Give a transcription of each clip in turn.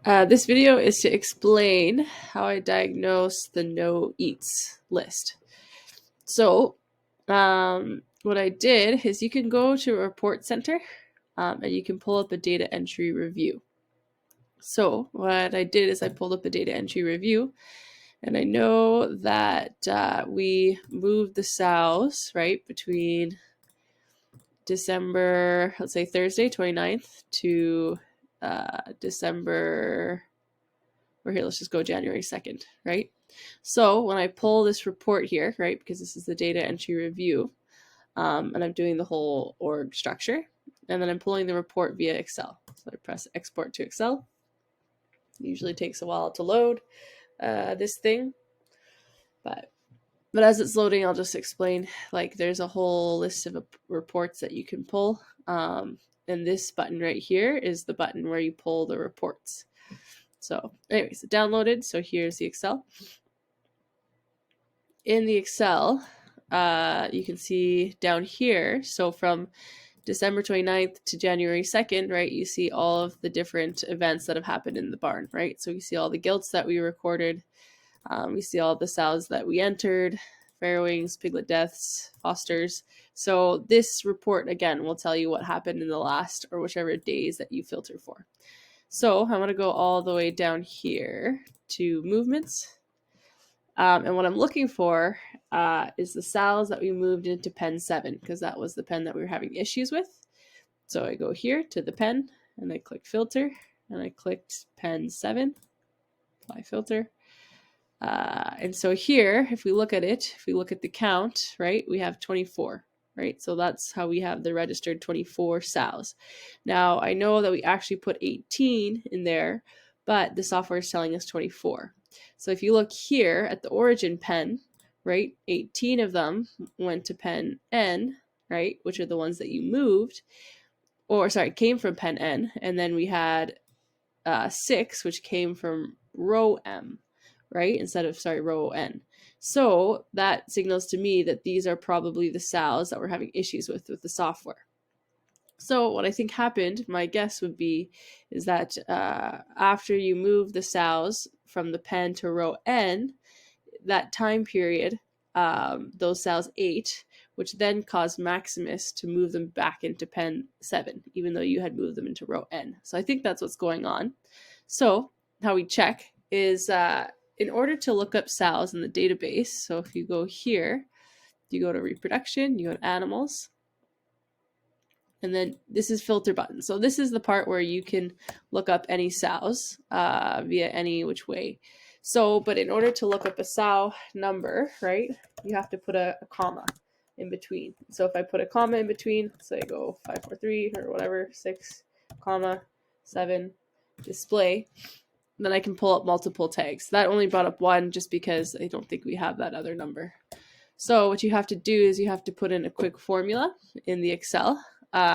This video is to explain how I diagnose the no eats list. So, what I did is you can go to a report center and you can pull up a data entry review. So, what I did is I pulled up a data entry review, and I know that we moved the sows, right, between December, let's say Thursday, 29th to December, or here, let's just go January 2nd, right? So when I pull this report here, right, because this is the data entry review, and I'm doing the whole org structure, and then I'm pulling the report via Excel. So I press export to Excel. It usually takes a while to load this thing, but as it's loading, I'll just explain, like, there's a whole list of reports that you can pull. And this button right here is the button where you pull the reports. So anyways, it downloaded. So here's the Excel. In the Excel, you can see down here, so from December 29th to January 2nd, right, you see all of the different events that have happened in the barn, right? So you see all the gilts that we recorded. We see all the sows that we entered, farrowings, piglet deaths, fosters. So this report, again, will tell you what happened in the last or whichever days that you filter for. So I'm going to go all the way down here to movements. And what I'm looking for is the sows that we moved into pen 7, because that was the pen that we were having issues with. So I go here to the pen, and I click filter, and I clicked pen 7, apply filter. And so here, if we look at it, if we look at the count, right, we have 24, right? So that's how we have the registered 24 sows. Now, I know that we actually put 18 in there, but the software is telling us 24. So if you look here at the origin pen, right, 18 of them went to pen N, right, which are the ones that you moved, or sorry, came from pen N, and then we had 6, which came from row M, right, instead of, sorry, row N. So that signals to me that these are probably the sows that we're having issues with the software. So what I think happened, my guess would be, is that after you move the sows from the pen to row N, that time period, those sows ate, which then caused Maximus to move them back into pen 7, even though you had moved them into row N. So I think that's what's going on. So how we check is in order to look up sows in the database, so if you go here, you go to reproduction, you go to animals, and then this is filter button. So this is the part where you can look up any sows via any which way. So, but in order to look up a sow number, right, you have to put a comma in between. So if I put a comma in between, so I go 543 or whatever, 6, comma, 7, display, then I can pull up multiple tags. That only brought up one just because I don't think we have that other number. So what you have to do is you have to put in a quick formula in the Excel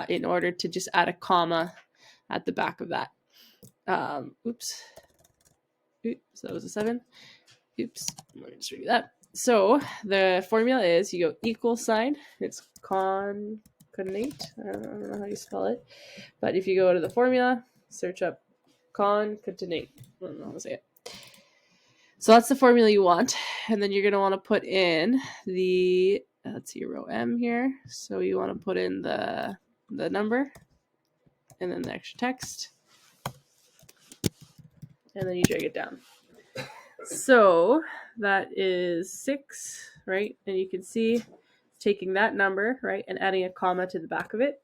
in order to just add a comma at the back of that. Oops, so that was a 7. Oops, let me just read that. So the formula is you go equal sign, it's concatenate, I don't know how you spell it, but if you go to the formula, search up concatenate, I don't know how to say it. So that's the formula you want, and then you're going to want to put in the, let's see, row M here, so you want to put in the number, and then the extra text, and then you drag it down. So that is 6, right? And you can see taking that number, right, and adding a comma to the back of it.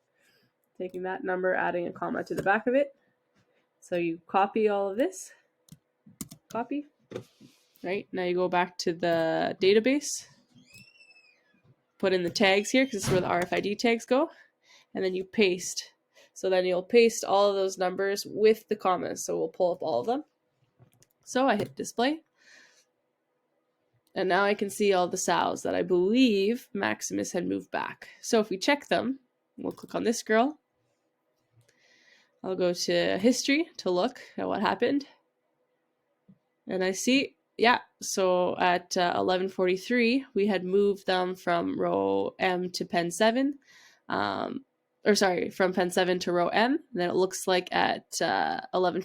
Taking that number, adding a comma to the back of it. So you copy all of this. Copy. Right? Now you go back to the database. Put in the tags here, because this is where the RFID tags go. And then you paste. So then you'll paste all of those numbers with the commas. So we'll pull up all of them. So I hit display. And now I can see all the sows that I believe Maximus had moved back. So if we check them, we'll click on this girl. I'll go to history to look at what happened. And I see, yeah, so at 11:43, we had moved them from row M to pen 7. From pen 7 to row M. And then it looks like at 11:50,